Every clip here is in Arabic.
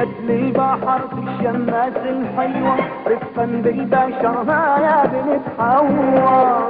نزلت للبحر في الشماس الحلوة رفقا بالبشر ما يا بنت حوا.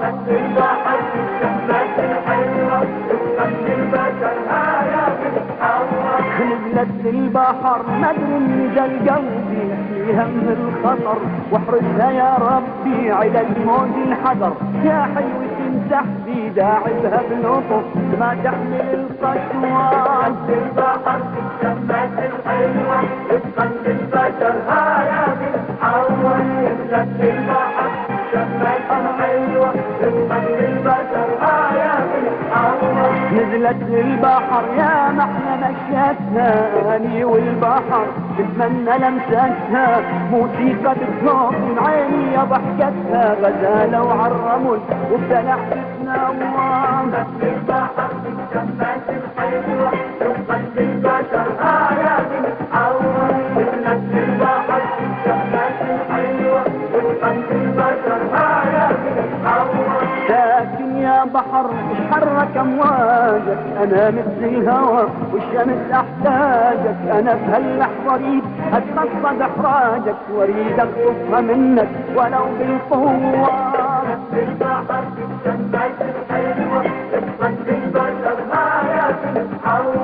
نزلت للبحر في الشماس الحلوة رفقا بالبشر ما يا بنت حوا. نزلت للبحر مدري نزل قلبي في هم الخطر واحرسها يا ربي على الموج الحذر يا حلوة تمسح في داعبها بلطف ما تحمل القسوة. نزلت للبحر في الشماس الحلوة رفقا بالبشر ها يا بنت حوا. نزلت للبحر في الشماس الحلوة رفقا بالبشر ها يا بنت حوا. نزلت للبحر يا محلى مشيتها اني والبحر تتمنى لمستها موسيقى بتنور من عيني يا ضحكتها غزالة وعالرمل وبدلع تتنوع. نزلت للبحر في الشماس الحلوة رفقا بالبشر ها يا بنت حوا. نزلت للبحر في الشماس الحلوة رفقا بالبشر ها يا بنت حوا. لكن يا بحر مش حرك امواجك انا مثل الهوى والشمس احتاجك انا في هاللحظه اريد اتقصد احراجك واريد اخطفها منك ولو بالقوه. نزلت للبحر في الشماس الحلوة رفقا بالبشر ها يا بنت حوا.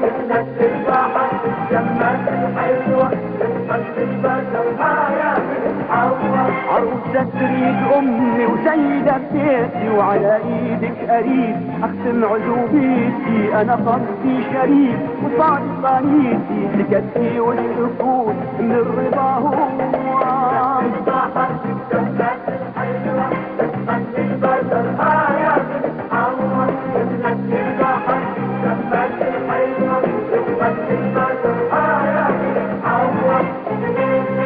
نزلت للبحر في الشماس الحلوة رفقا بالبشر ها يا بنت حوا. عروسة تريد امي وسيدة بيتي وعلى ايدك اريد اختم عزوبيتي انا قصدي شريك وصادقة نيتي سكتي والسكوت من الرضا هو. البحر في الشماس الحلوة رفقا بالبشر ها يا بنت حوا. نزلت للبحر في الشماس الحلوة رفقا بالبشر ها يا بنت حوا.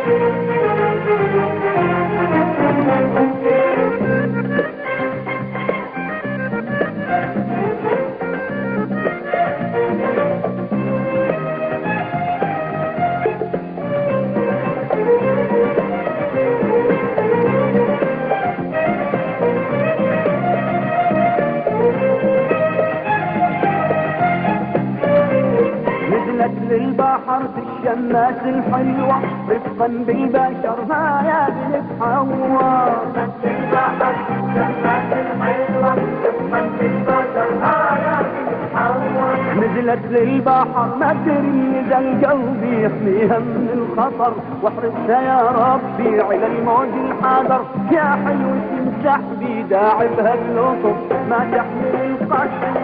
نزلت للبحر في الشماس الحلوة رفقا بالبشر ما يا بنت حوا. نزلت للبحر في الشماس الحلوة رفقا بالبشر ها يا بنت حوا. نزلت للبحر ما تدري نزل قلبي يحميها من الخطر واحرسها يا ربي على الموج الحاضر يا حلوة تمسح بي داعبها بلطف ما تحمل القسوة.